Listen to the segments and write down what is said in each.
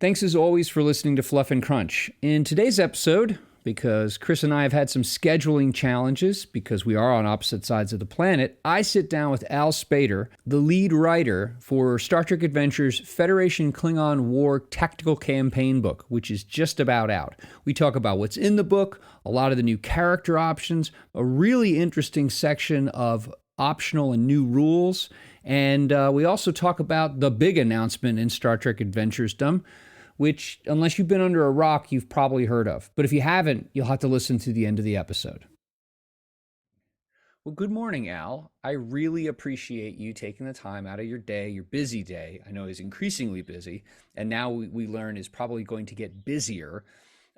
Thanks as always for listening to Fluff and Crunch. In today's episode, because Chris and I have had some scheduling challenges because we are on opposite sides of the planet, I sit down with Al Spader, the lead writer for Star Trek Adventures Federation Klingon War Tactical Campaign book, which is just about out. We talk about what's in the book, a lot of the new character options, a really interesting section of optional and new rules, and we also talk about the big announcement in Star Trek Adventures which, unless you've been under a rock, you've probably heard of. But if you haven't, you'll have to listen to the end of the episode. Well, good morning, Al. I really appreciate you taking the time out of your day, your busy day. I know is increasingly busy, and now we learn is probably going to get busier,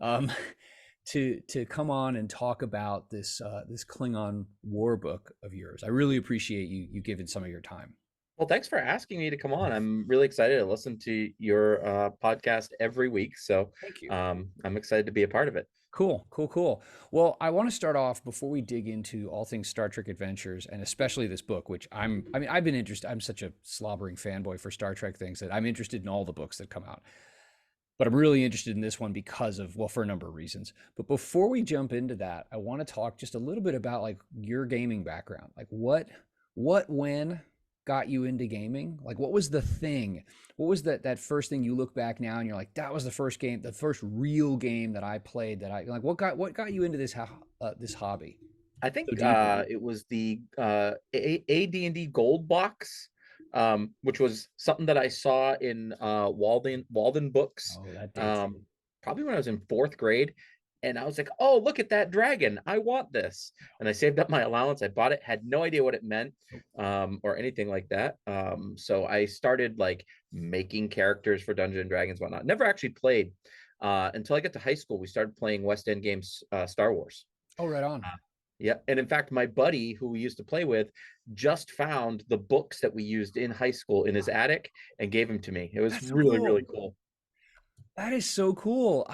to come on and talk about this Klingon War book of yours. I really appreciate you giving some of your time. Well, thanks for asking me to come on. I'm really excited to listen to your podcast every week. So Thank you. I'm excited to be a part of it. Cool. Well, I want to start off before we dig into all things Star Trek Adventures and especially this book, which I've been interested. I'm such a slobbering fanboy for Star Trek things that I'm interested in all the books that come out. But I'm really interested in this one because of, well, for a number of reasons. But before we jump into that, I want to talk just a little bit about like your gaming background. Like when got you into gaming? Like what was the thing? What was that first thing you look back now and you're like, that was the first game, the first real game that I played that I like, what got you into this this hobby? I think So deeply. it was the AD&D Gold Box, which was something that I saw in Walden books, Oh, that dates um, me. probably when I was in fourth grade. And I was like, oh, look at that dragon. I want this. And I saved up my allowance. I bought it, had no idea what it meant, Nope. or anything like that. So I started like making characters for Dungeons and Dragons, whatnot. Never actually played until I got to high school. We started playing West End games, Star Wars. Oh, right on. Yeah. And in fact, my buddy who we used to play with just found the books that we used in high school in his attic and gave them to me. It was That's so really, cool. really cool. That is so cool.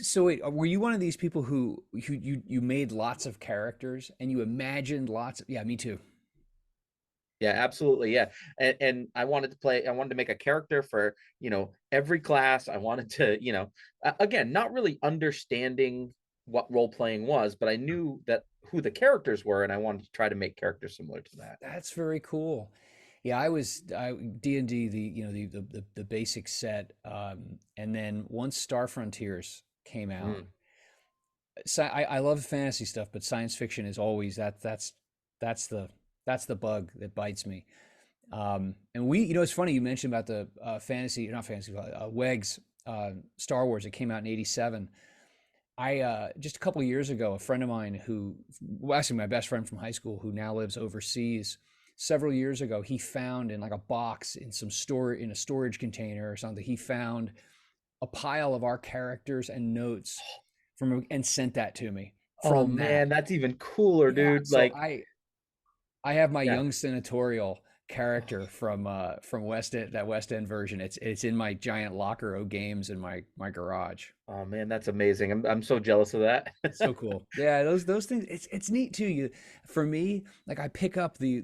So wait, were you one of these people who you made lots of characters and you imagined lots of, yeah, me too. Yeah, absolutely. Yeah. And I wanted to play, I wanted to make a character for, every class. I wanted to, again, not really understanding what role playing was, but I knew that who the characters were, and I wanted to try to make characters similar to that. That's very cool. Yeah, I D&D, the basic set, and then once Star Frontiers came out, Mm. so I love fantasy stuff, but science fiction is always that's the that's the bug that bites me. And it's funny you mentioned about the fantasy, not fantasy, WEG's Star Wars. It came out in '87. I just a couple of years ago, a friend of mine well, actually my best friend from high school, who now lives overseas, several years ago, he found in like a box in in a storage container or something, he found a pile of our characters and notes and sent that to me Oh from that. man, that's even cooler, Yeah, dude. so Like, I have my yeah. young senatorial character from West End, that West End version. It's in my giant locker of games in my garage. Oh man, that's amazing. I'm so jealous of that. So cool. Yeah, those things, it's neat too. For me, like I pick up the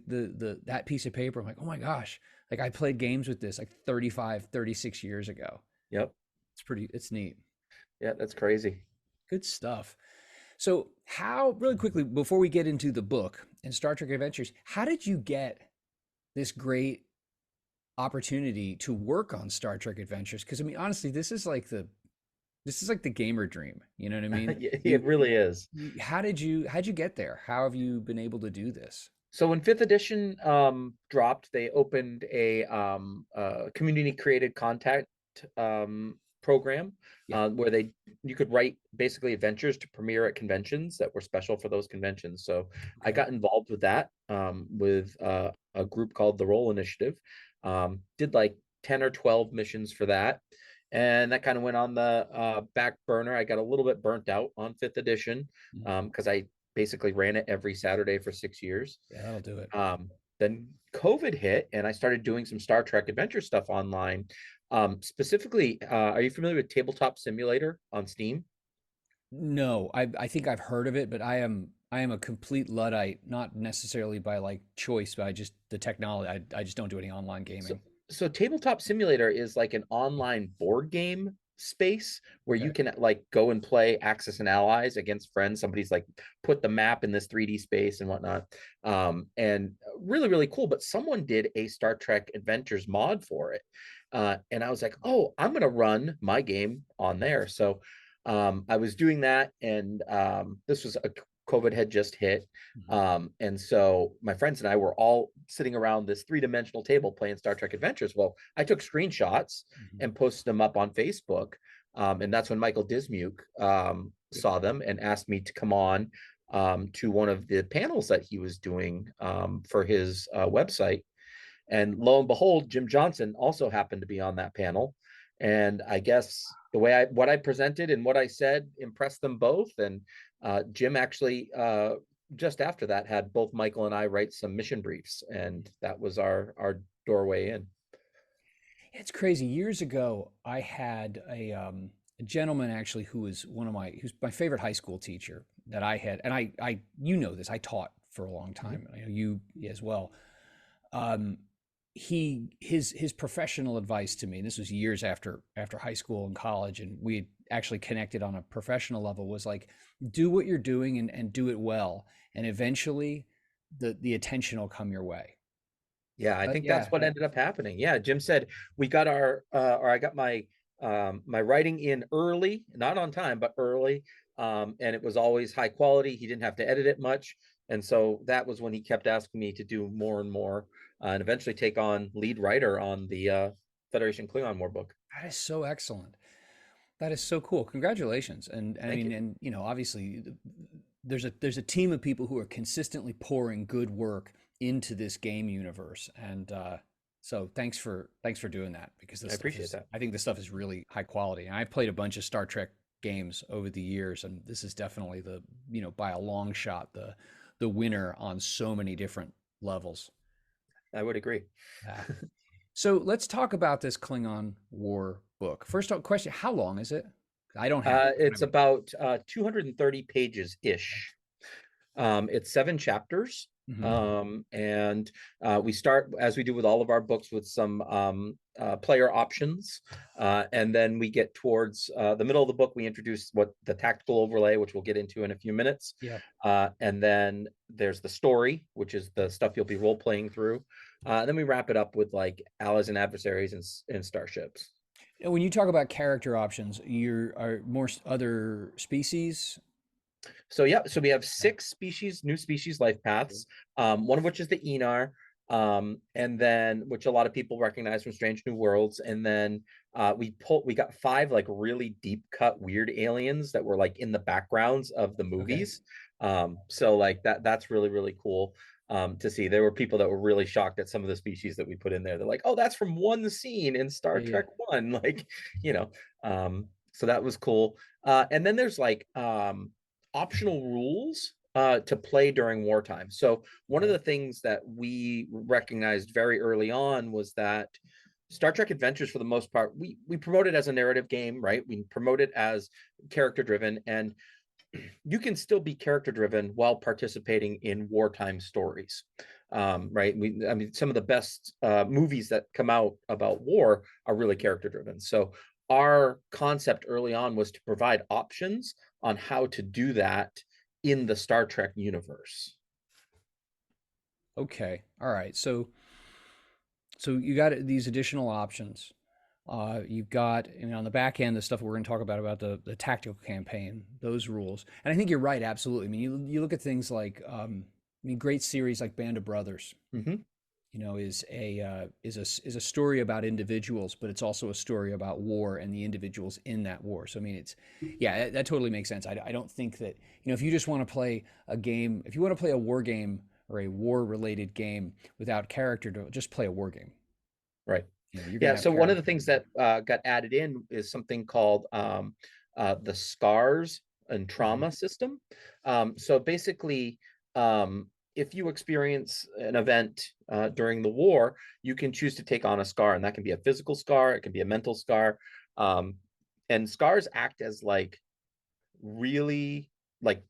that piece of paper, I'm like, "Oh my gosh." Like I played games with this like 35, 36 years ago. Yep. It's neat. Yeah, that's crazy. Good stuff. So, how really quickly before we get into the book and Star Trek Adventures, how did you get this great opportunity to work on Star Trek Adventures? Because I mean, honestly, this is like the gamer dream. You know what I mean? It really is. How'd you get there? How have you been able to do this? So when fifth edition dropped, they opened a community created content program Yeah. where you could write basically adventures to premiere at conventions that were special for those conventions. So I Okay. got involved with that with a group called the Roll Initiative. Did like 10 or 12 missions for that. And that kind of went on the back burner. I got a little bit burnt out on fifth edition Mhm. because I basically ran it every Saturday for 6 years. Yeah, that'll do it. Then COVID hit, and I started doing some Star Trek adventure stuff online. Specifically, are you familiar with Tabletop Simulator on Steam? No, I think I've heard of it, but I am a complete Luddite, not necessarily by like choice, but I just the technology. I just don't do any online So, gaming. So Tabletop Simulator is like an online board game space where Okay. you can like go and play Axis and Allies against friends. Somebody's like put the map in this 3D space and whatnot. And really, really cool. But someone did a Star Trek Adventures mod for it. And I was like, oh, I'm going to run my game on there. So I was doing that. And this was a COVID had just hit. And so my friends and I were all sitting around this three-dimensional table playing Star Trek Adventures. Well, I took screenshots and posted them up on Facebook. And that's when Michael Dismuke saw them and asked me to come on to one of the panels that he was doing for his website. And lo and behold, Jim Johnson also happened to be on that panel. And I guess the way what I presented and what I said impressed them both. And Jim actually just after that had both Michael and I write some mission briefs, and that was our doorway in. It's crazy. Years ago, I had a gentleman actually who's my favorite high school teacher that I had, and I you know this, I taught for a long time. I know you as well. Um, his professional advice to me, and this was years after high school and college, and we had actually connected on a professional level, was like, do what you're doing and do it well, and eventually the attention will come your way. Yeah, I think that's Yeah. what ended up happening. Yeah, Jim said we got our or I got my my writing in early, not on time, but early. And it was always high quality. He didn't have to edit it much. And so that was when he kept asking me to do more and more, and eventually take on lead writer on the Federation Klingon War book. That is so excellent. That is so cool. Congratulations. And I Thank mean, you. and obviously there's a team of people who are consistently pouring good work into this game universe. And so thanks for doing that, because I appreciate that. I think this stuff is really high quality. And I've played a bunch of Star Trek games over the years, and this is definitely by a long shot, the winner on so many different levels. I would agree. Yeah. So let's talk about this Klingon War book. First up, question: how long is it? I don't have it. It's about 230 pages ish. It's 7 chapters. Mhm. And we start, as we do with all of our books, with some player options. And then we get towards the middle of the book, we introduce what the tactical overlay, which we'll get into in a few minutes. Yeah. And then there's the story, which is the stuff you'll be role playing through. Then we wrap it up with like allies and adversaries and starships. And when you talk about character options, you are more other species. So yeah, so we have Yeah. 6 new species life paths, one of which is the Enar, and then which a lot of people recognize from Strange New Worlds, and then we got 5 like really deep cut weird aliens that were like in the backgrounds of the Okay. movies. So like that's really really cool to see. There were people that were really shocked at some of the species that we put in there. They're like, oh, that's from one scene in Star Yeah. Yeah. Trek One, like you know. So that was cool. And then there's like optional rules to play during wartime. So one of Okay. the things that we recognized very early on was that Star Trek Adventures, for the most part, we promote it as a narrative game, right? We promote it as character driven, and you can still be character driven while participating in wartime stories, right? I mean, some of the best movies that come out about war are really character driven. So our concept early on was to provide options on how to do that in the Star Trek universe. Okay. All right. So you got these additional options. You've got, on the back end, the stuff we're going to talk about the tactical campaign, those rules. And I think you're right, absolutely. I mean, you look at things like, great series like Band of Brothers, Mm-hmm. is a story about individuals, but it's also a story about war and the individuals in that war. So I mean, yeah, that totally makes sense. I don't think that, if you just want to play a game, if you want to play a war game or a war related game without character, just play a war game. Right. You're going Yeah. to have So one of the character. things that got added in is something called the scars and Mhm. trauma system. So basically, if you experience an event during the war, you can choose to take on a scar, and that can be a physical scar, it can be a mental scar, and scars act as like really like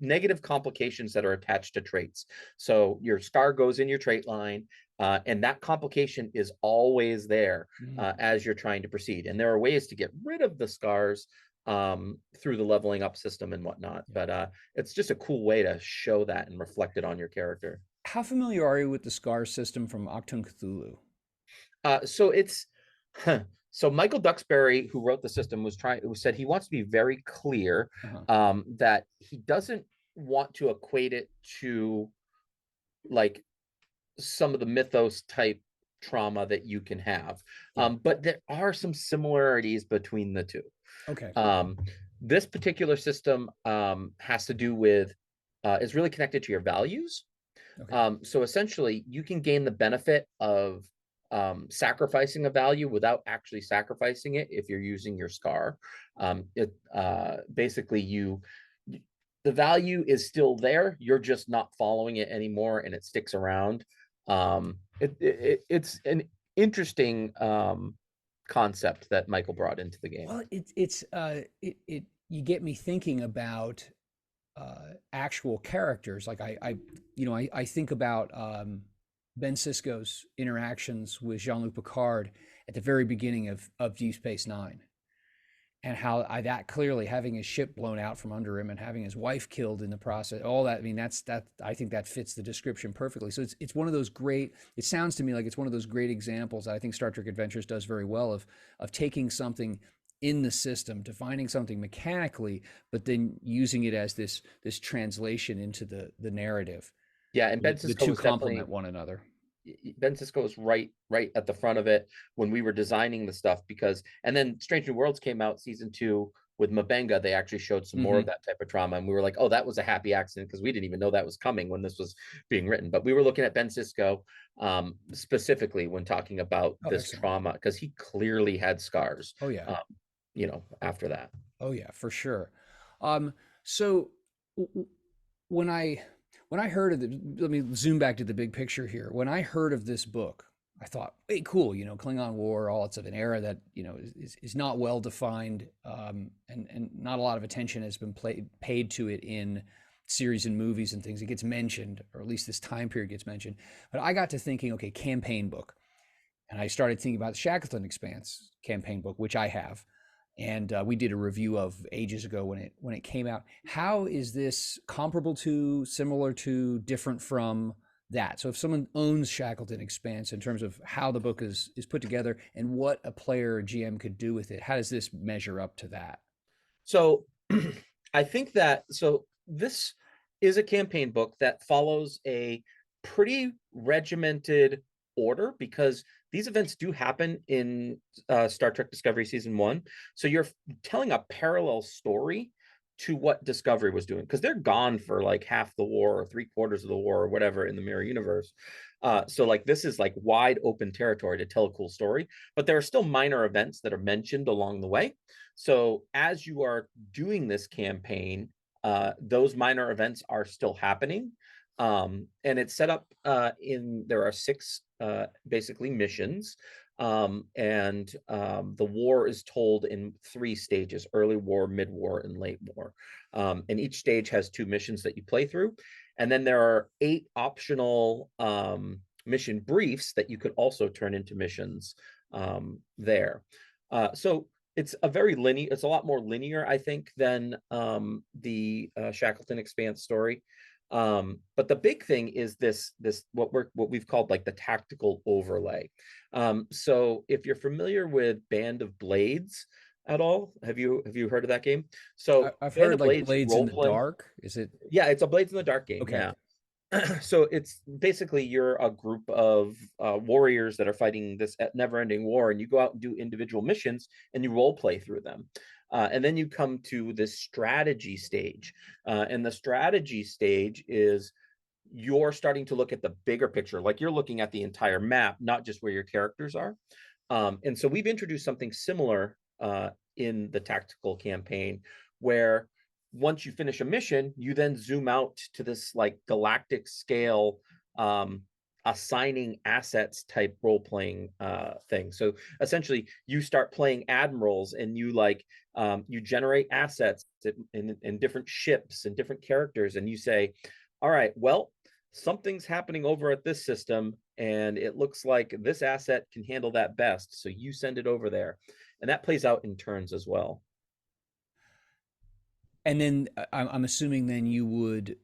negative complications that are attached to traits. So your scar goes in your trait line, And that complication is always there Mm. as you're trying to proceed. And there are ways to get rid of the scars through the leveling up system and whatnot. Yeah. But it's just a cool way to show that and reflect it on your character. How familiar are you with the scar system from Octung Cthulhu? So it's so Michael Duxbury, who wrote the system, said he wants to be very clear Uh-huh. that he doesn't want to equate it to like some of the mythos type trauma that you can have. Yeah. But there are some similarities between the two. Okay. This particular system has to do with is really connected to your values. Okay. So essentially, you can gain the benefit of sacrificing a value without actually sacrificing it if you're using your scar. Basically, the value is still there. You're just not following it anymore, and it sticks around. It's an interesting concept that Michael brought into the game. Well, you get me thinking about actual characters. Like I think about Ben Sisko's interactions with Jean-Luc Picard at the very beginning of Deep Space Nine, and how that clearly having his ship blown out from under him and having his wife killed in the process, all that. I mean, I think that fits the description perfectly. So it's one of those great. It sounds to me like it's one of those great examples that I think Star Trek Adventures does very well of taking something in the system, defining something mechanically, but then using it as this translation into the narrative. Yeah, and Ben The Sisko two was definitely complement one another. Ben Sisko was right at the front of it when we were designing the stuff and then Strange New Worlds came out season 2 with Mabenga. They actually showed some more of that type of trauma, and we were like, oh, that was a happy accident because we didn't even know that was coming when this was being written. But we were looking at Ben Sisko specifically when talking about this excellent. trauma because he clearly had scars. Oh yeah. After that. Oh yeah, for sure. So when I heard of let me zoom back to the big picture here. When I heard of this book, I thought, hey, cool, Klingon War, all it's of an era that, is not well defined, and not a lot of attention has been paid to it in series and movies and things. It gets mentioned, or at least this time period gets mentioned. But I got to thinking, okay, campaign book. And I started thinking about the Shackleton Expanse campaign book, which I have. And we did a review of ages ago when it came out. How is this comparable to, similar to, different from that? So if someone owns Shackleton Expanse in terms of how the book is put together and what a player or GM could do with it, how does this measure up to that? So I think that this is a campaign book that follows a pretty regimented order because these events do happen in Star Trek Discovery Season 1. So you're telling a parallel story to what Discovery was doing because they're gone for like half the war or 3/4 of the war or whatever in the mirror universe. So like this is like wide open territory to tell a cool story, but there are still minor events that are mentioned along the way. So as you are doing this campaign, those minor events are still happening. And it's set up there are 6 basically missions. The war is told in 3 stages: early war, mid war, and late war. And each stage has 2 missions that you play through. And then there are 8 optional mission briefs that you could also turn into missions there. So it's a lot more linear, I think, than the Shackleton Expanse story. But the big thing is this what we've called like the tactical overlay. So if you're familiar with Band of Blades at all, have you heard of that game? So I've Band heard of like Blades Blades in the role-play. Dark. Is it? Yeah, it's a Blades in the Dark game. Okay. Yeah. So it's basically you're a group of warriors that are fighting this never-ending war, and you go out and do individual missions and you role play through them. And then you come to this strategy stage. And the strategy stage is you're starting to look at the bigger picture, like you're looking at the entire map, not just where your characters are. And so we've introduced something similar in the tactical campaign where once you finish a mission, you then zoom out to this like galactic scale assigning assets type role-playing thing. So essentially you start playing Admirals and you you generate assets in different ships and different characters, and you say, all right, well, something's happening over at this system, and it looks like this asset can handle that best. So you send it over there. And that plays out in turns as well. And then I'm assuming then you would,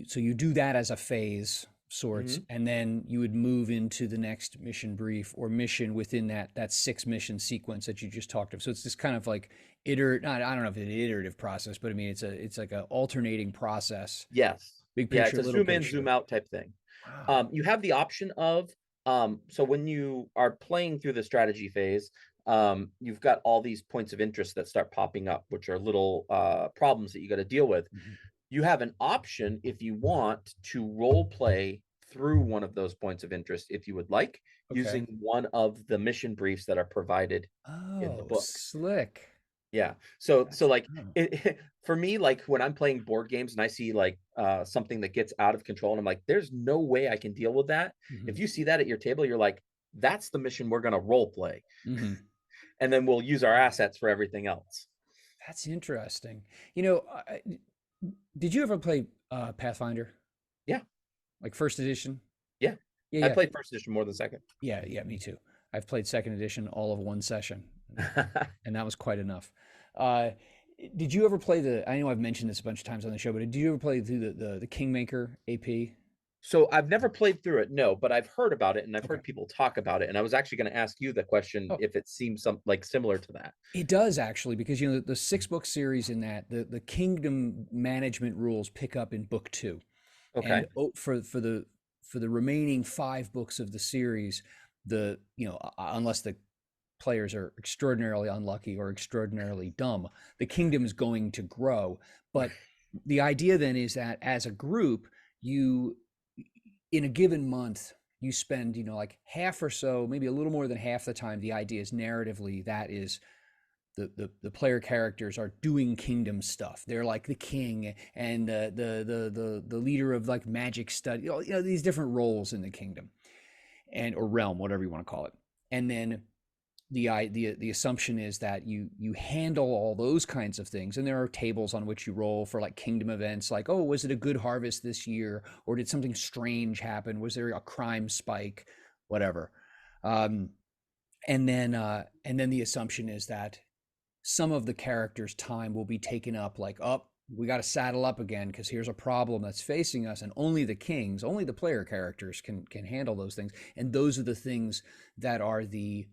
so you do that as a phase sorts, Mhm. and then you would move into the next mission brief or mission within that 6 mission sequence that you just talked of. So it's this kind of like I don't know if it's an iterative process, but I mean it's like an alternating process. Yes. Big Yeah, picture, it's a little zoom in, zoom picture. out type thing. Wow. You have the option of, so when you are playing through the strategy phase, you've got all these points of interest that start popping up, which are little problems that you got to deal with. Mhm. You have an option if you want to role play through one of those points of interest if you would like, Okay. using one of the mission briefs that are provided in the Oh, book. slick. Yeah. So That's like oh. for me, like when I'm playing board games and I see like something that gets out of control, and I'm like, there's no way I can deal with that. If Mhm. you see that at your table, you're like, that's the mission we're gonna role play. Mhm. And then we'll use our assets for everything else. That's interesting. You know, did you ever play Pathfinder, Yeah, like first edition? yeah. Yeah, I yeah, played first edition more than second. yeah, yeah. Me too. I've played second edition all of one session, and that was quite enough. Uh, did you ever play the? I know I've mentioned this a bunch of times on the show, but did you ever play through the Kingmaker AP? So I've never played through it, no, but I've heard about it and I've Okay. heard people talk about it. And I was actually going to ask you the question Oh, if it seems some like similar to that. it does actually, because the 6 book series in that the kingdom management rules pick up in book 2. Okay. And for the remaining 5 books of the series, unless the players are extraordinarily unlucky or extraordinarily dumb, the kingdom is going to grow. But the idea then is that as a group, you in a given month you spend like half or so, maybe a little more than half the time. The idea is narratively that is the player characters are doing kingdom stuff. They're like the king and the leader of like magic study, these different roles in the kingdom and or realm, whatever you want to call it. And then the assumption is that you handle all those kinds of things, and there are tables on which you roll for like kingdom events, like, oh, was it a good harvest this year, or did something strange happen, was there a crime spike, whatever. um, and then the assumption is that some of the characters' time will be taken up, like, oh, we got to saddle up again because here's a problem that's facing us, and only the kings, only the player characters can handle those things, and those are the things that are the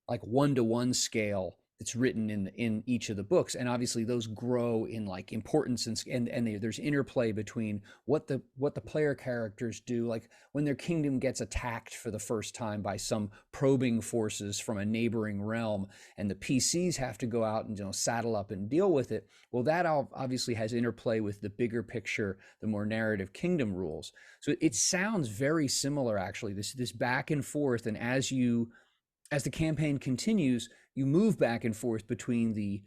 like 1-to-1 scale that's written in each of the books, and obviously those grow in like importance, and there's interplay between what the player characters do, like when their kingdom gets attacked for the first time by some probing forces from a neighboring realm, and the PCs have to go out and saddle up and deal with it. Well, that obviously has interplay with the bigger picture, the more narrative kingdom rules. So it sounds very similar, actually, this back and forth. And as the campaign continues, you move back and forth between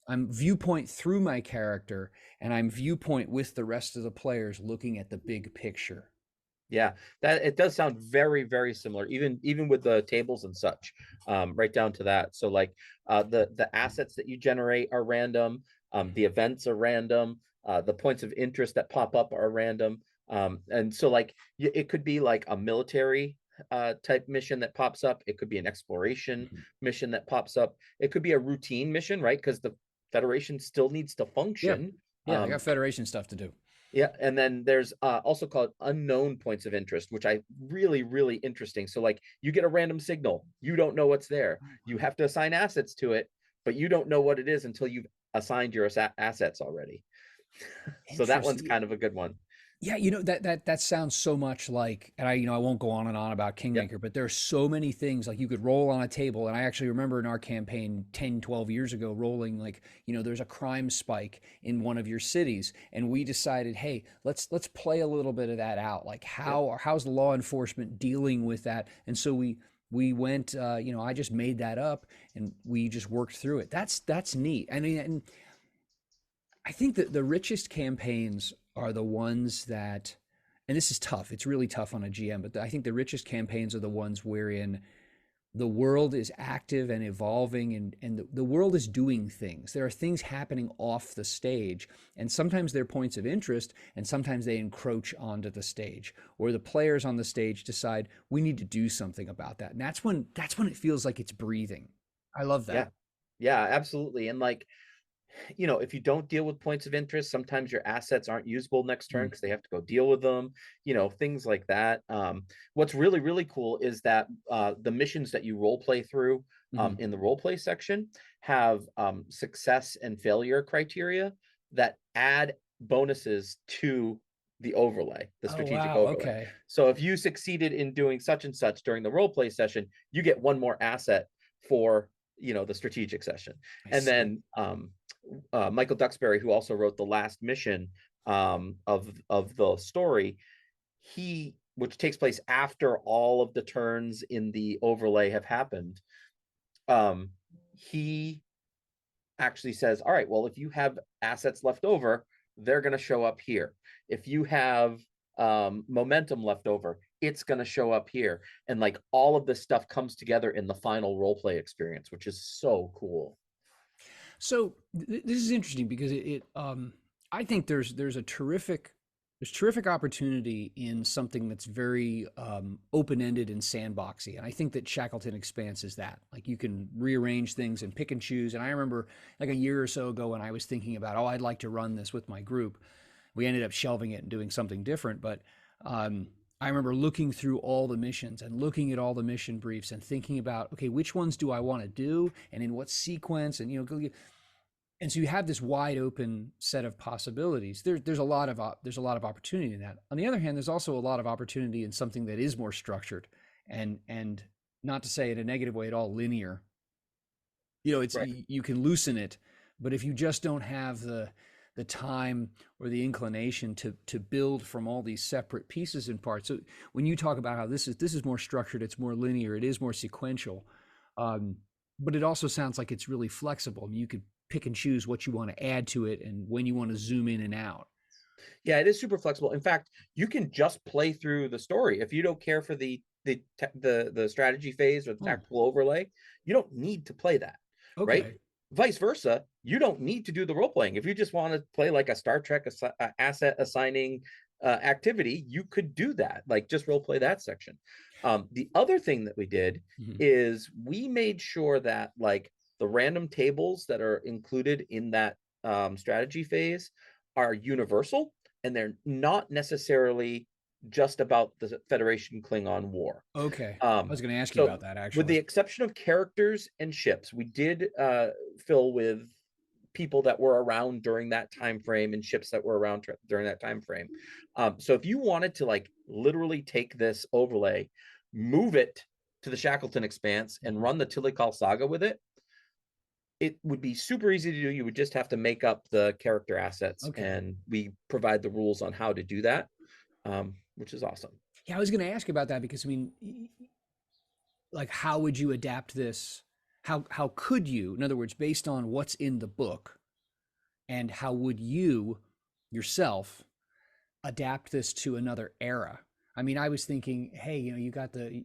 I'm viewpoint through my character, and I'm viewpoint with the rest of the players looking at the big picture. Yeah, that it does sound very, very similar, even with the tables and such, right down to that. So like the assets that you generate are random, the events are random, the points of interest that pop up are random. And so like it could be like a military type mission that pops up, it could be an exploration Mhm. mission that pops up, it could be a routine mission, right? Because the Federation still needs to Yeah. function. Yeah, I got Federation stuff to do. Yeah, and then there's also called unknown points of interest, which I really interesting. So like you get a random signal, you don't know what's there. You have to assign assets to it, but you don't know what it is until you've assigned your assets already. So that one's Interesting. kind of a good one. Yeah, that sounds so much like, and I won't go on and on about Yep. Kingmaker, but there's so many things like you could roll on a table. And I actually remember in our campaign 10, 12 years ago rolling, like, there's a crime spike in one of your cities, and we decided, hey, let's play a little bit of that out. Like, Yep. how's law enforcement dealing with that? And so we went, I just made that up, and we just worked through it. That's neat. I mean, and I think that the richest campaigns are the ones that, and this is tough. It's really tough on a GM, but I think the richest campaigns are the ones wherein the world is active and evolving, and the world is doing things. There are things happening off the stage, and sometimes they're points of interest, and sometimes they encroach onto the stage, or the players on the stage decide we need to do something about that. And that's when it feels like it's breathing. I love that. Yeah. Yeah, absolutely. And like, if you don't deal with points of interest, sometimes your assets aren't usable next turn Mm, because they have to go deal with them, things like that. What's really, really cool is that the missions that you role play through mhm. in the role play section have success and failure criteria that add bonuses to the overlay, the Oh strategic wow, overlay. okay. So if you succeeded in doing such and such during the role play session, you get one more asset for the strategic session. I And see. then Michael Duxbury, who also wrote the last mission of the story, which takes place after all of the turns in the overlay have happened. He actually says, "All right, well, if you have assets left over, they're going to show up here. If you have momentum left over, it's going to show up here." And like all of this stuff comes together in the final role play experience, which is so cool. So this is interesting because I think there's terrific opportunity in something that's very open-ended and sandboxy, and I think that Shackleton Expanse is that. Like you can rearrange things and pick and choose. And I remember like a year or so ago when I was thinking about, oh, I'd like to run this with my group. We ended up shelving it and doing something different, but I remember looking through all the missions and looking at all the mission briefs and thinking about, okay, which ones do I want to do and in what sequence, and and so you have this wide open set of possibilities. There's a lot of opportunity in that. On the other hand, there's also a lot of opportunity in something that is more structured, and not to say in a negative way at all linear. It's Right. you can loosen it, but if you just don't have the time or the inclination to build from all these separate pieces and parts. So when you talk about how this is more structured, it's more linear, it is more sequential, um, but it also sounds like it's really flexible. I mean, you could pick and choose what you want to add to it and when you want to zoom in and out. Yeah, it is super flexible. In fact, you can just play through the story if you don't care for the strategy phase or the Oh, tactical overlay. You don't need to play that, right? okay. Vice versa, you don't need to do the role playing. If you just want to play like a Star Trek asset assigning activity, you could do that. Like just role play that section. The other thing that we did Mhm. is we made sure that like the random tables that are included in that strategy phase are universal and they're not necessarily just about the Federation Klingon War. Okay. I was going to ask you So, about that with the actually. exception of characters and ships, we did fill with people that were around during that time frame and ships that were around during that time frame. So, if you wanted to like literally take this overlay, move it to the Shackleton Expanse, and Mhm. run the Tillikal Saga with it would be super easy to do. You would just have to make up the character assets, Okay. and we provide the rules on how to do that, which is awesome. Yeah, I was going to ask you about that because I mean, like how would you adapt this? How could you, in other words, based on what's in the book, and how would you yourself adapt this to another era? I mean, I was thinking, hey, you've got the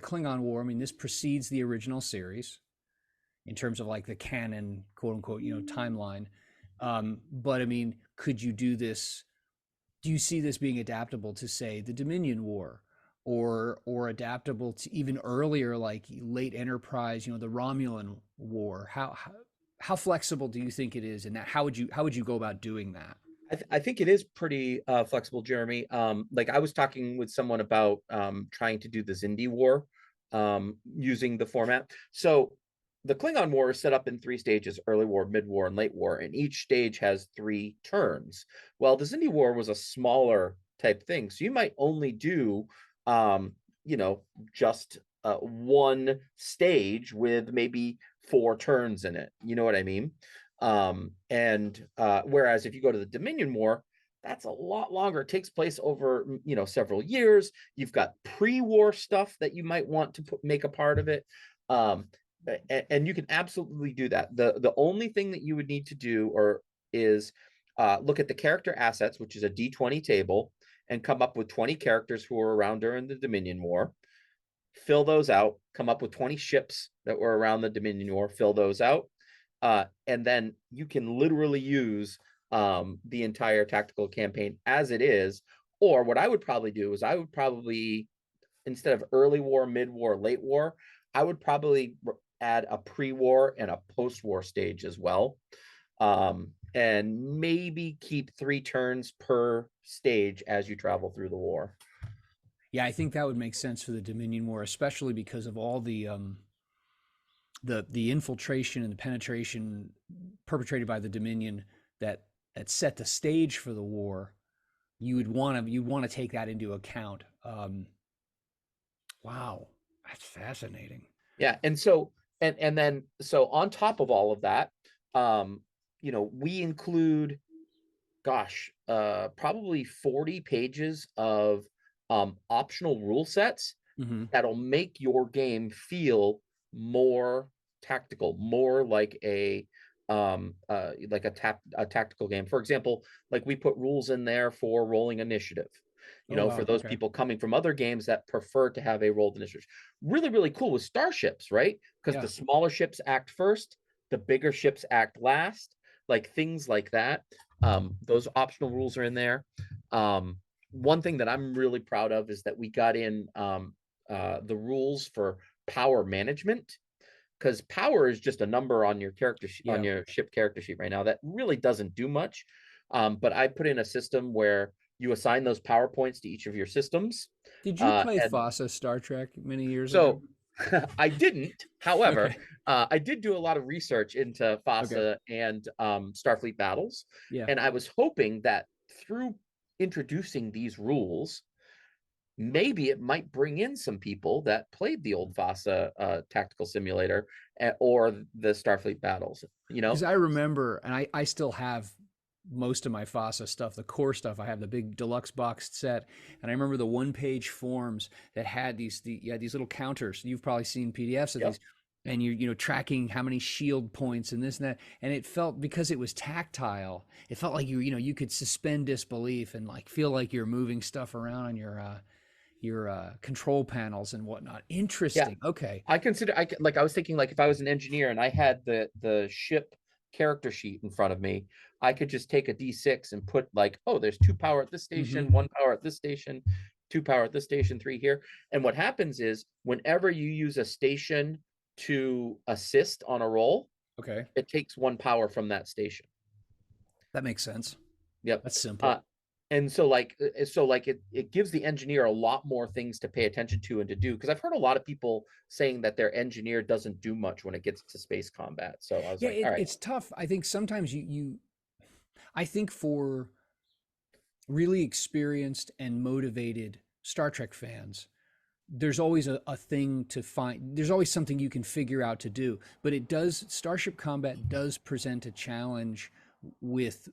Klingon War. I mean, this precedes the original series in terms of like the canon, quote unquote, timeline. But I mean, could you do this? Do you see this being adaptable to say the Dominion War, or adaptable to even earlier, like late Enterprise, the Romulan War? How flexible do you think it is, and how would you go about doing that? I think it is pretty flexible, Jeremy. Like I was talking with someone about trying to do the Zindi War using the format. So the Klingon War is set up in three stages: early war, mid war, and late war, and each stage has 3 turns. Well, the Zindi War was a smaller type thing, so you might only do um, you know just one stage with maybe 4 turns in it. You know what I mean? And whereas if you go to the Dominion War, that's a lot longer. It takes place over several years. You've got pre-war stuff that you might want to make a part of it. um, and you can absolutely do that. The only thing that you would need to do or is look at the character assets, which is a D20 table, and come up with 20 characters who were around during the Dominion War. fill those out, come up with 20 ships that were around the Dominion War, fill those out, and then you can literally use the entire tactical campaign as it is. Or what I would probably do is I would probably, instead of early war, mid war, late war, I would probably add a pre-war and a post-war stage as well. And maybe keep 3 turns per stage as you travel through the war. Yeah, I think that would make sense for the Dominion War, especially because of all the infiltration and the penetration perpetrated by the Dominion that set the stage for the war. You'd want to take that into account. Wow, that's fascinating. Yeah, and so and then so on top of all of that, we include, gosh, probably 40 pages of optional rule sets that'll make your game feel more tactical, more like a tactical game. For example, like we put rules in there for rolling initiative. Oh, wow. For those people coming from other games that prefer to have a rolled initiative. Really, really cool with starships, right? Because the smaller ships act first, the bigger ships act last, like things like that. Those optional rules are in there. One thing that I'm really proud of is that we got in the rules for power management, because power is just a number on your character on your ship character sheet right now that really doesn't do much. But I put in a system where you assign those power points to each of your systems. Did you play FOSSA Star Trek many years ago? I didn't. However, Okay. I did do a lot of research into FOSSA and Starfleet battles. Yeah. And I was hoping that through introducing these rules, maybe it might bring in some people that played the old FOSSA tactical simulator or the Starfleet battles, Because I remember, and I still have most of my FOSSA stuff, the core stuff. I have the big deluxe boxed set, and I remember the one-page forms that had these little counters. You've probably seen PDFs of these, and you're tracking how many shield points and this and that. And it felt, because it was tactile, it felt like you could suspend disbelief and like feel like you're moving stuff around on your control panels and whatnot. Interesting. Yeah. Okay. I was thinking, like, if I was an engineer and I had the ship character sheet in front of me, I could just take a D6 and put like, oh, there's 2 power at this station, 1 power at this station, 2 power at this station, 3 here. And what happens is whenever you use a station to assist on a roll, Okay. it takes 1 power from that station. That makes sense. Yep. That's simple. And so it gives the engineer a lot more things to pay attention to and to do, because I've heard a lot of people saying that their engineer doesn't do much when it gets to space combat. So I was all right. It's tough. I think sometimes I think for really experienced and motivated Star Trek fans, there's always a thing to find. There's always something you can figure out to do. But Starship combat does present a challenge with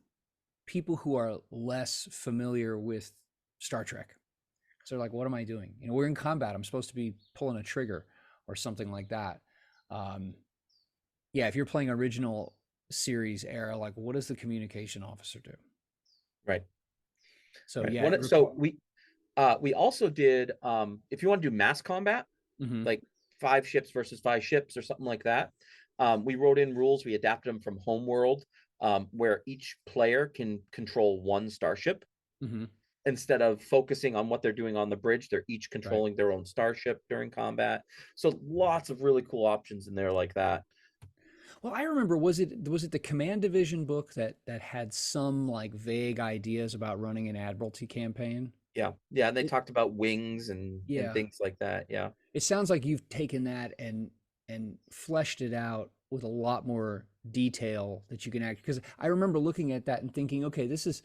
people who are less familiar with Star Trek. So they're like, what am I doing? We're in combat. I'm supposed to be pulling a trigger or something like that. If you're playing original series era, like, what does the communication officer do? Right. So right. We also did, if you want to do mass combat, like 5 ships versus 5 ships or something like that, we wrote in rules. We adapted them from Homeworld, where each player can control 1 starship. Instead of focusing on what they're doing on the bridge, they're each controlling their own starship during combat. So lots of really cool options in there like that. Well, I remember, was it the Command Division book that had some like vague ideas about running an Admiralty campaign? Yeah. And they talked about wings and things like that. Yeah. It sounds like you've taken that and fleshed it out with a lot more detail that you can act. Because I remember looking at that and thinking, okay, this is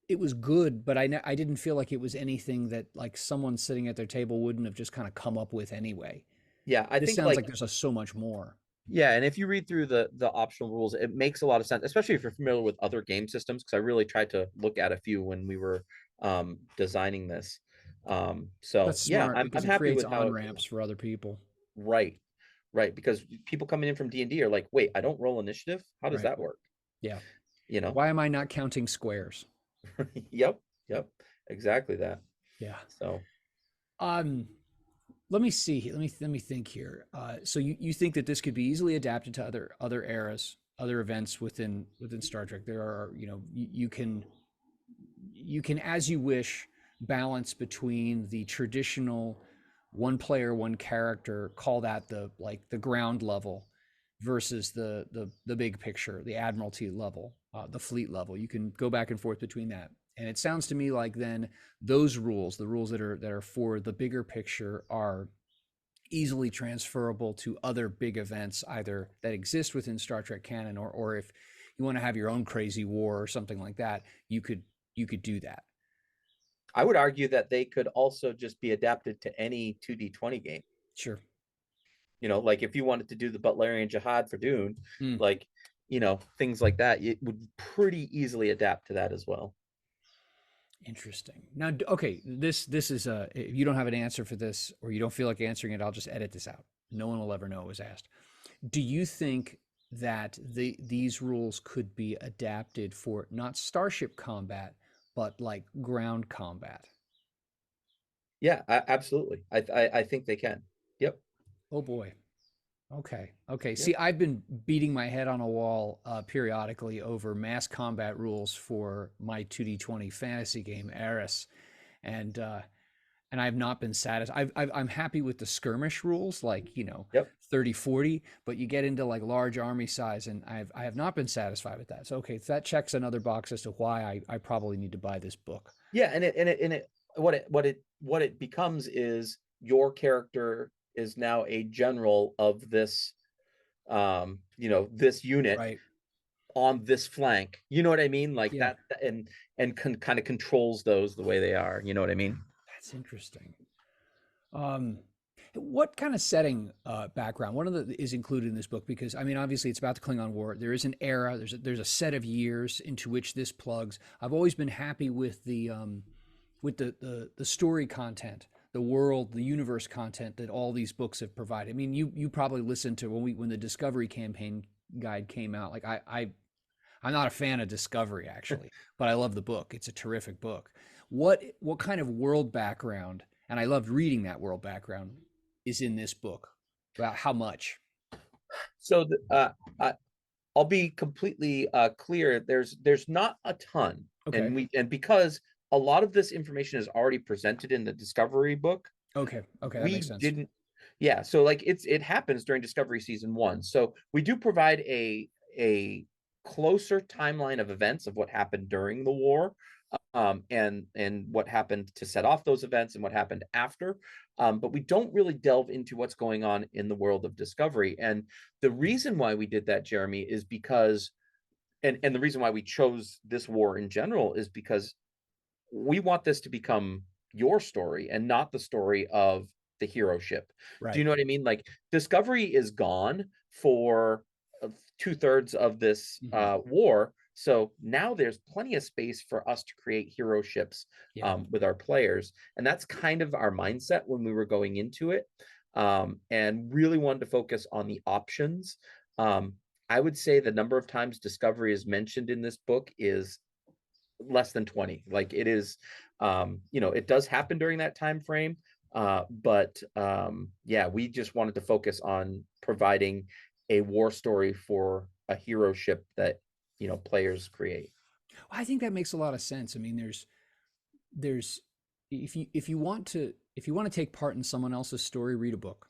it was good, but I didn't feel like it was anything that like someone sitting at their table wouldn't have just kind of come up with anyway. Yeah, I think sounds like there's so much more. Yeah, and if you read through the optional rules, it makes a lot of sense, especially if you're familiar with other game systems, because I really tried to look at a few when we were designing this. So that's smart, I'm because happy creates with how on-ramps for other people. Right, because people coming in from D&D are like, wait, I don't roll initiative? How does that work? Yeah. Why am I not counting squares? Yep, exactly that. Yeah. So let me see. Let me think here. So you think that this could be easily adapted to other eras, other events within Star Trek. There are, you can, as you wish, balance between the traditional one player, one character, call that the ground level, versus the big picture, the Admiralty level, the fleet level. You can go back and forth between that. And it sounds to me like then those rules, the rules that are for the bigger picture, are easily transferable to other big events, either that exist within Star Trek canon, or if you want to have your own crazy war or something like that, you could do that. I would argue that they could also just be adapted to any 2D20 game. Sure. Like if you wanted to do the Butlerian Jihad for Dune, Mm. like, things like that, it would pretty easily adapt to that as well. Interesting. Now, okay, this is if you don't have an answer for this or you don't feel like answering it, I'll just edit this out. No one will ever know it was asked. Do you think that these rules could be adapted for not starship combat, but like ground combat? Yeah, absolutely. I think they can. Yep. Oh boy. Okay. Okay. Yep. See, I've been beating my head on a wall periodically over mass combat rules for my 2D20 fantasy game, Eris, and I have not been satisfied. I'm happy with the skirmish rules, like Yep. 30, 40, but you get into like large army size, and I have not been satisfied with that. So okay, that checks another box as to why I probably need to buy this book. Yeah, and what it becomes is your character is now a general of this this unit Right. on this flank. You know what I mean? Like Yeah, that, and kind of controls those the way they are. You know what I mean? that's interesting. Um, what kind of setting background? One of the is included in this book because I mean, obviously, it's about the Klingon War. There is an era. There's a set of years into which this plugs. I've always been happy with the story content, the world, the universe content that all these books have provided. I mean, you probably listened to when the Discovery campaign guide came out. Like I'm not a fan of Discovery actually, but I love the book. It's a terrific book. What kind of world background, and I loved reading that world background, is in this book? About how much? So I'll be completely clear. There's not a ton, Okay. and because a lot of this information is already presented in the Discovery book, Okay. Okay, that we makes sense. didn't. Yeah, so like it happens during Discovery season 1. So we do provide a closer timeline of events of what happened during the war, and what happened to set off those events and what happened after. But we don't really delve into what's going on in the world of Discovery. And the reason why we did that, Jeremy, is because, and the reason why we chose this war in general is because we want this to become your story and not the story of the hero ship. Do you Right. know what I mean? Like Discovery is gone for 2/3 of this Hmm. war. So now there's plenty of space for us to create hero ships Yeah. with our players. And that's kind of our mindset when we were going into it, and really wanted to focus on the options. I would say the number of times Discovery is mentioned in this book is less than 20. Like it is, it does happen during that time frame, but yeah, we just wanted to focus on providing a war story for a hero ship that players create. Well, I think that makes a lot of sense. I mean, there's if you want to take part in someone else's story, read a book.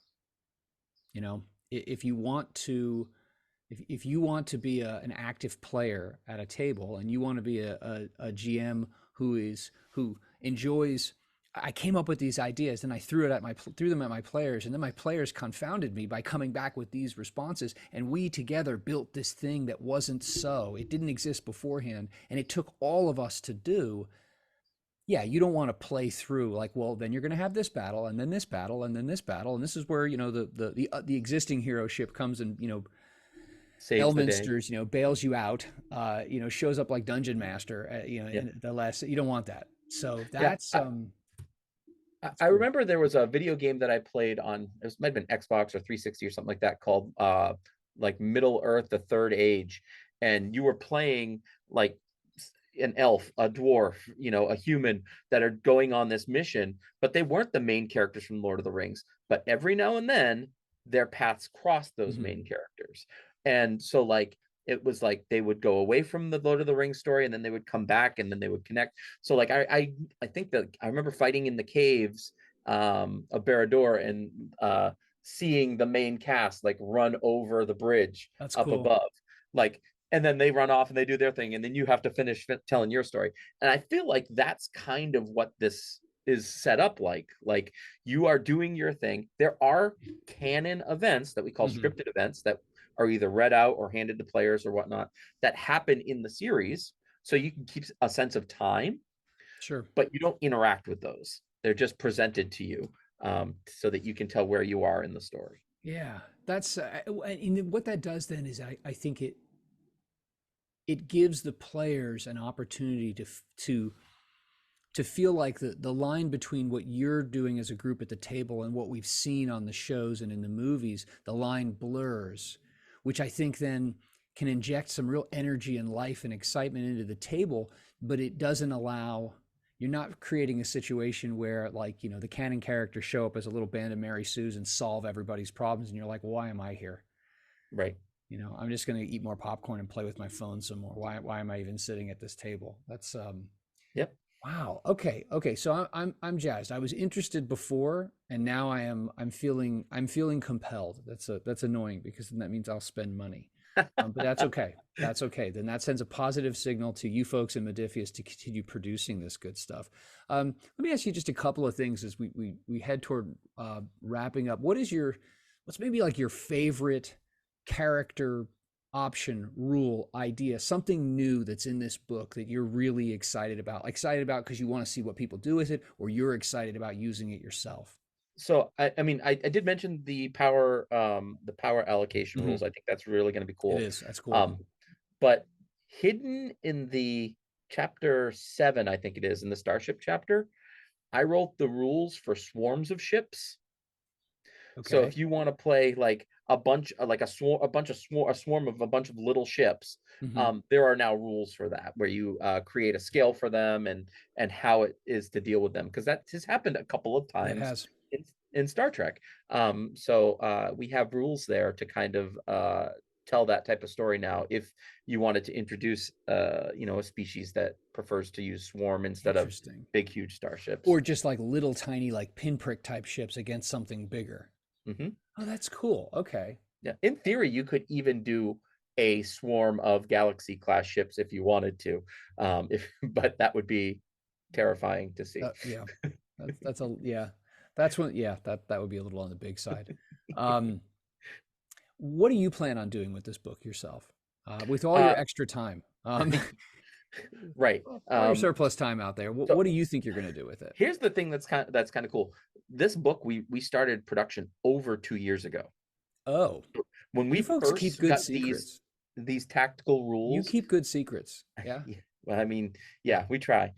If you want to if you want to be an active player at a table and you want to be a GM who enjoys, I came up with these ideas and I threw them at my players, and then my players confounded me by coming back with these responses, and we together built this thing that wasn't so, it didn't exist beforehand, and it took all of us to do. Yeah, you don't want to play through like, well, then you're going to have this battle and then this battle and then this battle, and this is where the existing hero ship comes and Saves the day. Elminster's, bails you out, shows up like Dungeon Master, Yeah. in the last. You don't want that. So Yeah. that's I cool. remember there was a video game that I played on, it might have been Xbox or 360 or something like that, called like Middle Earth, the Third Age. And you were playing like an elf, a dwarf, a human that are going on this mission, but they weren't the main characters from Lord of the Rings. but every now and then their paths cross those main characters. And so like it was like they would go away from the Lord of the Rings story and then they would come back and then they would connect. So like I think that I remember fighting in the caves of Barad-dûr and seeing the main cast like run over the bridge That's up cool. above. Like, and then they run off and they do their thing and then you have to finish telling your story. And I feel like that's kind of what this is set up like you are doing your thing. There are canon events that we call scripted events that are either read out or handed to players or whatnot that happen in the series, so you can keep a sense of time. Sure. But you don't interact with those. They're just presented to you, so that you can tell where you are in the story. Yeah, that's and what that does then is I think it gives the players an opportunity to feel like the line between what you're doing as a group at the table and what we've seen on the shows and in the movies, the line blurs, which I think then can inject some real energy and life and excitement into the table, but it doesn't allow, you're not creating a situation where like, you know, the canon characters show up as a little band of Mary Sues and solve everybody's problems and you're like, well, why am I here? Right. You know, I'm just going to eat more popcorn and play with my phone some more. Why am I even sitting at this table? That's Yep. wow. Okay. Okay. So I'm jazzed. I was interested before, and now I'm feeling compelled. That's annoying because then that means I'll spend money. But that's okay. That's okay. Then that sends a positive signal to you folks in Modiphius to continue producing this good stuff. Let me ask you just a couple of things as we head toward wrapping up. What's maybe like your favorite character option, rule, idea, something new that's in this book that you're really excited about because you want to see what people do with it, or you're excited about using it yourself? So I mean I did mention the power allocation rules. I think that's really going to be It cool. is. That's cool. But hidden in the chapter 7, I think it is, in the Starship chapter, I wrote the rules for swarms of ships. So Okay. if you want to play like a bunch, like a swarm, a swarm of a bunch of little ships, Hmm. there are now rules for that where you create a scale for them and how it is to deal with them, because that has happened a couple of Yeah, it times has. in Star Trek. So we have rules there to kind of tell that type of story now. If you wanted to introduce, a species that prefers to use swarm instead of Interesting. big, huge starships. Or just like little tiny like pinprick type ships against something bigger. Hmm. Oh, that's cool. Okay. Yeah, in theory, you could even do a swarm of Galaxy class ships if you wanted to, if but that would be terrifying to see. Yeah. That's a yeah. That's when yeah, that would be a little on the big side. Um, what do you plan on doing with this book yourself? With all Uh, your extra time, right. all your surplus time out there, So what do you think you're going to do with it? here's the thing that's kind of cool. This book we started production over 2 years ago. Oh, When you we folks keep first good got these secrets. these tactical You rules, keep good secrets. Yeah. yeah, well, I mean, yeah, we try.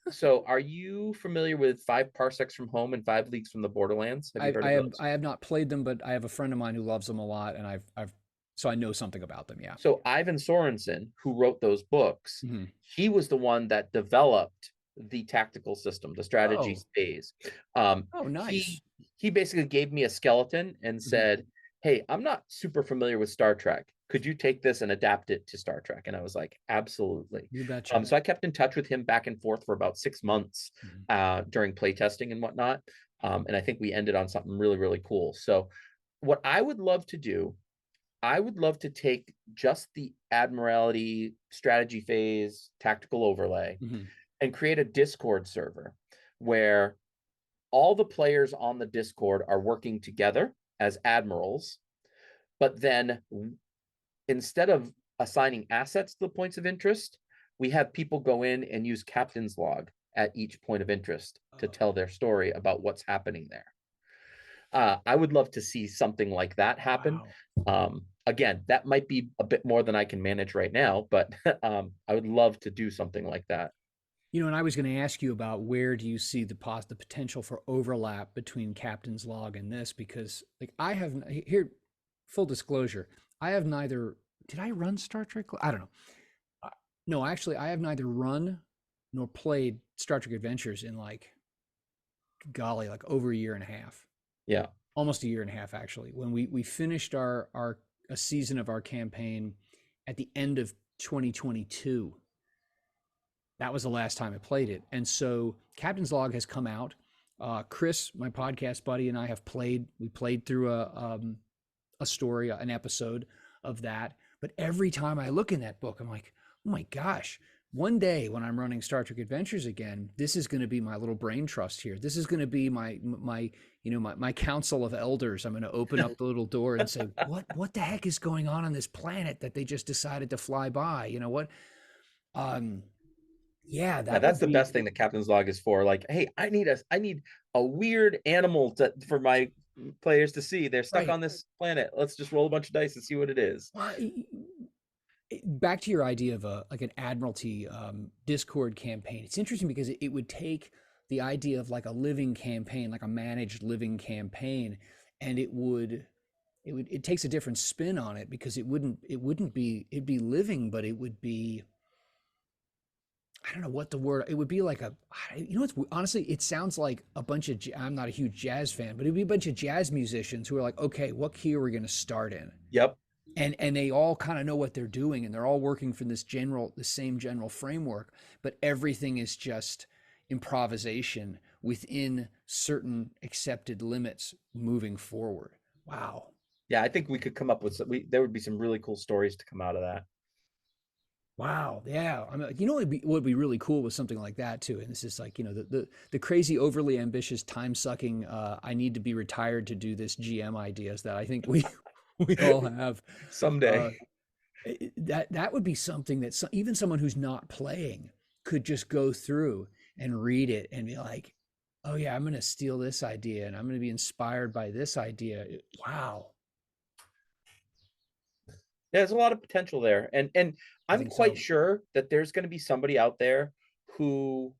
So are you familiar with 5 parsecs from home and 5 leagues from the borderlands? Have you heard I of have those? I have not played them, but I have a friend of mine who loves them a lot, and I've so I know something about them. Yeah. So Ivan Sorensen, who wrote those books, Hmm. he was the one that developed the tactical system, the strategy Oh. phase. Oh, nice. He basically gave me a skeleton and Hmm. said, "Hey, I'm not super familiar with Star Trek. Could you take this and adapt it to Star Trek?" And I was like, "Absolutely." You betcha. So I kept in touch with him back and forth for about 6 months Mhm. during playtesting and whatnot. And I think we ended on something really, really cool. So what I would love to do, I would love to take just the Admiralty strategy phase tactical overlay Mhm. and create a Discord server where all the players on the Discord are working together as admirals, but then instead of assigning assets to the points of interest, we have people go in and use captain's log at each point of interest to Oh, tell their story about what's happening there. I would love to see something like that happen. wow. Again, that might be a bit more than I can manage right now, but I would love to do something like that. You know, and I was going to ask you about where do you see the potential for overlap between Captain's Log and this, because like I have here, full disclosure, I have neither. Did I run Star Trek? I don't know. Uh, No, actually, I have neither run nor played Star Trek Adventures in like golly, like over a year and a half. Yeah. almost a year and a half actually, when we finished our a season of our campaign at the end of 2022. That was the last time I played it. And so Captain's Log has come out. Chris, my podcast buddy, and I have played. We played through a story, an episode of that. But every time I look in that book, I'm like, oh my gosh, one day when I'm running Star Trek Adventures again, this is going to be my little brain trust here. This is going to be my council of elders. I'm going to open up the little door and say, what the heck is going on this planet that they just decided to fly by? You know what? Um, yeah, Yeah, that that's would the be best thing that Captain's Log is for. Like, hey, I need a weird animal for my players to see. They're stuck right. on this planet. Let's just roll a bunch of dice and see what it is. Well, back to your idea of a like an Admiralty Discord campaign. It's interesting because it would take the idea of like a living campaign, like a managed living campaign, and it takes a different spin on it because it wouldn't be it'd be living, but it would be, I don't know what the word, it would be like it's honestly, it sounds like a bunch of, I'm not a huge jazz fan, but it'd be a bunch of jazz musicians who are like, okay, what key are we going to start in? Yep. And they all kind of know what they're doing, and they're all working from the same general framework, but everything is just improvisation within certain accepted limits moving forward. Wow. Yeah, I think we could come up with there would be some really cool stories to come out of that. Wow. Yeah. I mean, what would be really cool with something like that too. And this is like, the crazy, overly ambitious, time sucking, I need to be retired to do this GM ideas that I think we all have. Someday. Uh, that would be something that even someone who's not playing could just go through and read it and be like, oh yeah, I'm going to steal this idea and I'm going to be inspired by this idea. Wow. Yeah, there's a lot of potential there. And I I'm think quite so. sure that there's going to be somebody out there who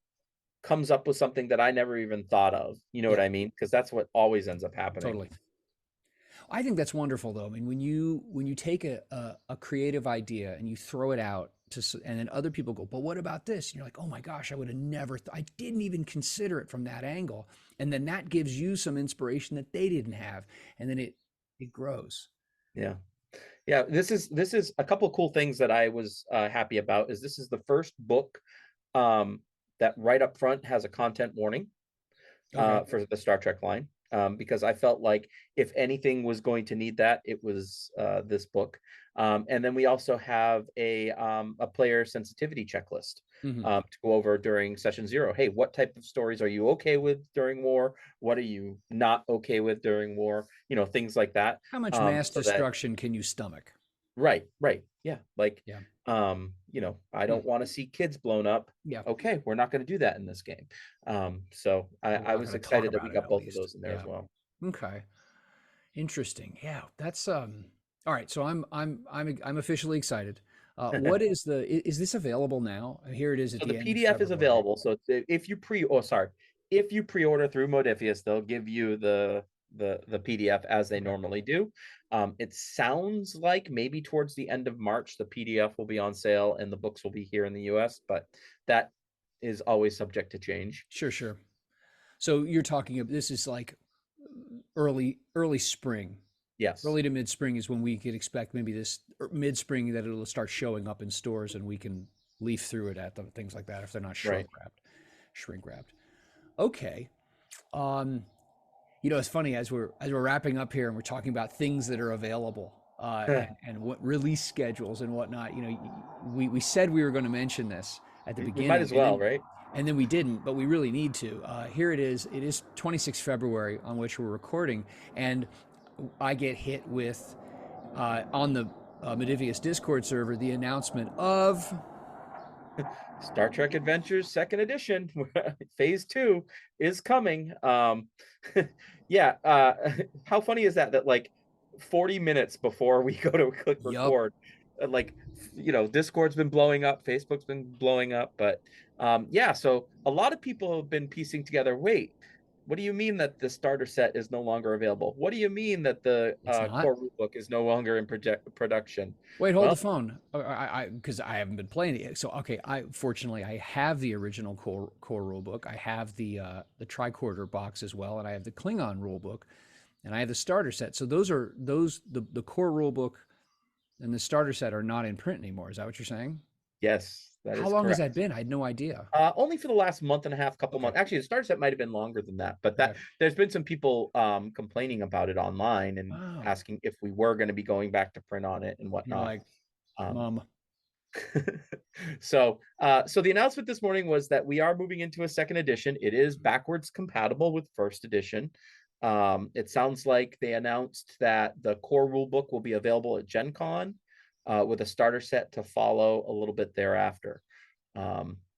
comes up with something that I never even thought of. You know what Yeah, I mean? Because that's what always ends up happening. totally. I think that's wonderful though. I mean, when you take a creative idea and you throw it out and then other people go, but what about this? And you're like, oh my gosh, I would have never, I didn't even consider it from that angle. And then that gives you some inspiration that they didn't have. And then it grows. Yeah. Yeah, this is a couple of cool things that I was happy about. Is this is the first book um, that right up front has a content warning Okay. for the Star Trek line, because I felt like if anything was going to need that, it was this book. And then we also have a player sensitivity checklist Hmm. to go over during session 0. Hey, what type of stories are you okay with during war? What are you not okay with during war? Things like that. How much mass So that destruction can you stomach? Right. Yeah. Like, Yeah. I Hmm. don't want to see kids blown up. Yeah. Okay, we're not going to do that in this game. So I, We're I not was going to talk excited that we about it got at both of least. those in there as Yeah. well. Okay. Interesting. Yeah. That's all right. So I'm officially excited. What is this available now? Here it is at So the the end of PDF is February. available. So if you pre-order through Modiphius, they'll give you the PDF as they Okay. normally do. It sounds like maybe towards the end of March the PDF will be on sale and the books will be here in the US, but that is always subject to change. Sure, sure. So you're talking of this is like early spring. Yes. Early to mid spring is when we could expect maybe this mid spring that it'll start showing up in stores and we can leaf through it at them, things like that if they're not Right. shrink wrapped. Okay. Um, it's funny as we're wrapping up here and we're talking about things that are available and what release schedules and whatnot. We said we were going to mention this at the We might beginning, as well, right? and then we didn't, but we really need to. Here it is. It is 26 February on which we're recording, and I get hit with on the Modiphius Discord server the announcement of Star Trek Adventures Second Edition, Phase 2 is coming. Yeah, how funny is that? That like 40 minutes before we go to click Yup. record, like Discord's been blowing up, Facebook's been blowing up, but yeah. So a lot of people have been piecing together. Wait, what do you mean that the starter set is no longer available? What do you mean that the It's not. core rulebook is no longer in production? Wait, hold Well, the phone. Because I haven't been playing it. So okay, I have the original core rule book. I have the tricorder box as well, and I have the Klingon rule book. and I have the starter set. So the core rule book and the starter set are not in print anymore. Is that what you're saying? Yes, that How is long has that correct. been? I had no idea. Only for the last month and a half, couple Okay. months. Actually, the starter set might have been longer than that, but that Okay. there's been some people complaining about it online and Wow. asking if we were going to be going back to print on it and You're whatnot. like, Um, Mom. so the announcement this morning was that we are moving into a second edition. It is backwards compatible with first edition. It sounds like they announced that the core rule book will be available at Gen Con, with a starter set to follow a little bit thereafter.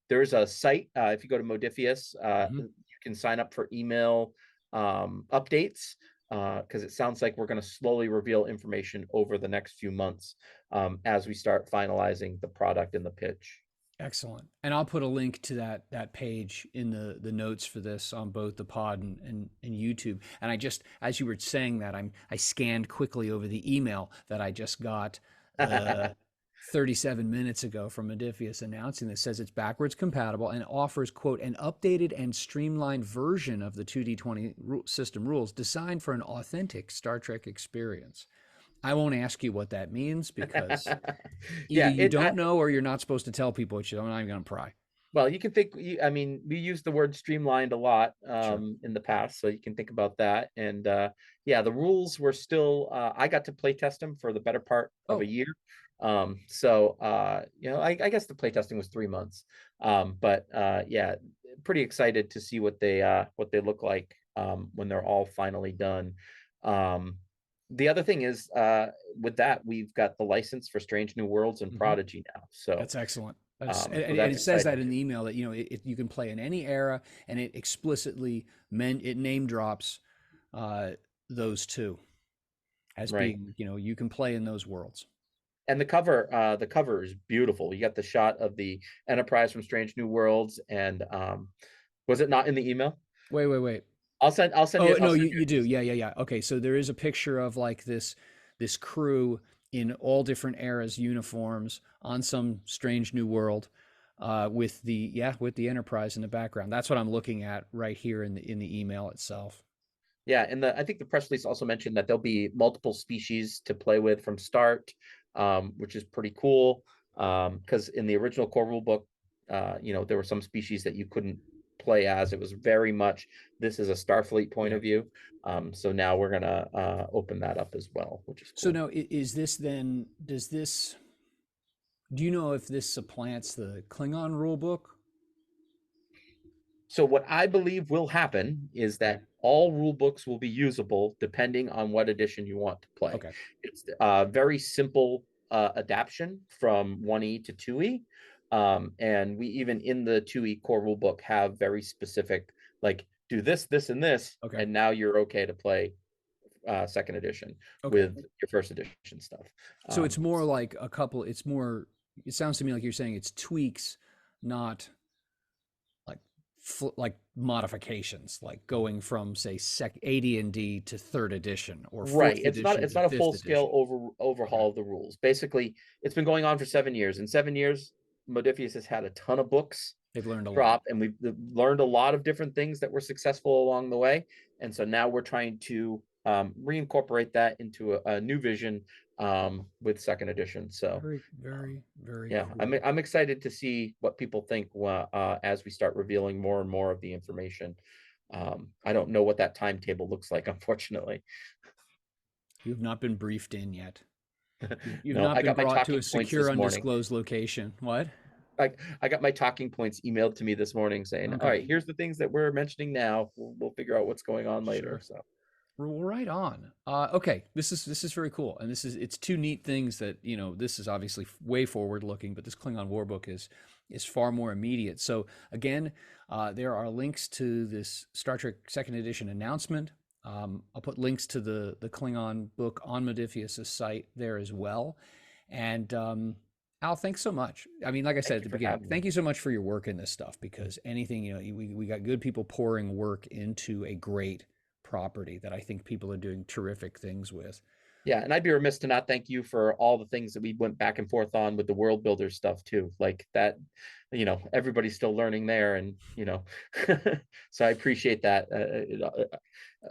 There's a site, if you go to Modiphius, Mhm. you can sign up for email updates, because it sounds like we're going to slowly reveal information over the next few months, as we start finalizing the product and the pitch. Excellent. And I'll put a link to that page in the notes for this on both the pod and YouTube. And I just, as you were saying that, I scanned quickly over the email that I just got 37 minutes ago from Modiphius announcing this. Says it's backwards compatible and offers, quote, an updated and streamlined version of the 2D20 system rules designed for an authentic Star Trek experience. I won't ask you what that means because either Yeah, you don't know or you're not supposed to tell people what you don't. I'm not even going to pry. well, you can think, I mean, we use the word streamlined a lot Sure. in the past, so you can think about that. And yeah, the rules were still, I got to play test them for the better part of a Oh, year. I guess the play testing was 3 months. But yeah, pretty excited to see what they look like when they're all finally done. The other thing is, with that, we've got the license for Strange New Worlds and hmm, Prodigy now. So that's excellent. That's, so and that's it says that exciting in too. the email that you can play in any era, and it explicitly it name drops uh, those two as Right. being you can play in those worlds. And the cover is beautiful. You got the shot of the Enterprise from Strange New Worlds, and was it not in the email? Wait. I'll send Oh you I'll no, send you you do. Yeah. Okay, so there is a picture of like this crew in all different eras uniforms on some strange new world, with the Enterprise in the background. That's what I'm looking at right here in the email itself. Yeah, and I think the press release also mentioned that there'll be multiple species to play with from start, which is pretty cool. Because in the original core rule book, there were some species that you couldn't play as. It was very much, this is a Starfleet point Yeah. of view. So now we're gonna open that up as well, which is So cool. now, is this then? Do you know if this supplants the Klingon rule book? So what I believe will happen is Okay. that all rule books will be usable depending on what edition you want to play. Okay. It's a very simple adaptation from 1E to 2E. And we even in the 2E core rule book have very specific, like, do this, this, and this, Okay. and now you're okay to play second edition Okay. with your first edition stuff. So it's Um, more like a couple. It's more. It sounds to me like you're saying it's tweaks, not like like modifications, like going from say AD&D to third edition or Right. fourth It's not edition it's to not a fifth full scale edition. Okay. overhaul of the rules. Basically, it's been going on for 7 years. In 7 years, Modiphius has had a ton of books They've learned a lot. drop, and we've learned a lot of different things that were successful along the way. And so now we're trying to reincorporate that into a new vision, with second edition. So Very yeah, I'm cool. I'm excited to see what people think, as we start revealing more and more of the information. I don't know what that timetable looks like, unfortunately. You have not been briefed in yet. You've No, not I been got my brought to a talking points secure, this morning. undisclosed location. What? I got my talking points emailed to me this morning saying, "All Okay. right, here's the things that we're mentioning now. We'll figure out what's going on later." Sure. So Well, right on. Okay, this is very cool, and it's two neat things that this is obviously way forward looking, but this Klingon War book is far more immediate. So again, there are links to this Star Trek Second Edition announcement. I'll put links to the Klingon book on Modiphius' site there as well. And Al, thanks so much. I mean, like I said thank at you the for beginning, having me. thank you so much for your work in this stuff because anything, we got good people pouring work into a great property that I think people are doing terrific things with. Yeah, and I'd be remiss to not thank you for all the things that we went back and forth on with the world builder stuff too. Like that, everybody's still learning there, and so I appreciate that.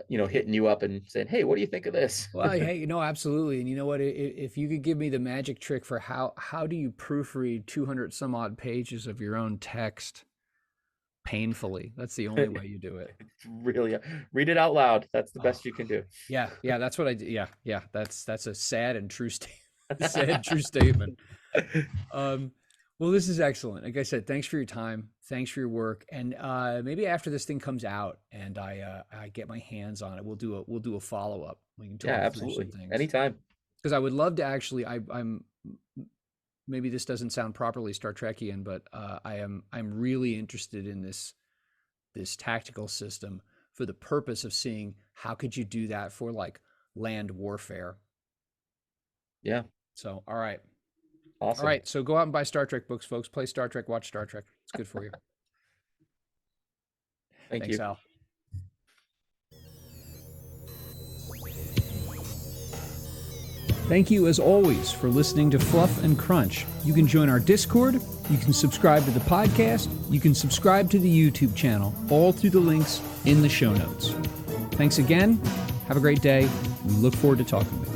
hitting you up and saying, hey, what do you think of this? Well, hey, absolutely. And you know what? If you could give me the magic trick for how do you proofread 200 some odd pages of your own text painfully? That's the only way you do it. Really, read it out loud. That's the best you can do. Yeah, that's what I do. Yeah. That's a sad and true statement. Well, this is excellent. Like I said, thanks for your time. Thanks for your work. And maybe after this thing comes out and I get my hands on it, we'll do a follow up. We can talk through absolutely. some things. Anytime. Because I would love to actually. I'm maybe this doesn't sound properly Star Trekian, but I'm really interested in this tactical system for the purpose of seeing how could you do that for like land warfare. Yeah. So all right. Awesome. All right, so go out and buy Star Trek books, folks. Play Star Trek, watch Star Trek. It's good for you. Thanks, you. Al. Thank you, as always, for listening to Fluff and Crunch. You can join our Discord. You can subscribe to the podcast. You can subscribe to the YouTube channel, all through the links in the show notes. Thanks again. Have a great day. We look forward to talking with you.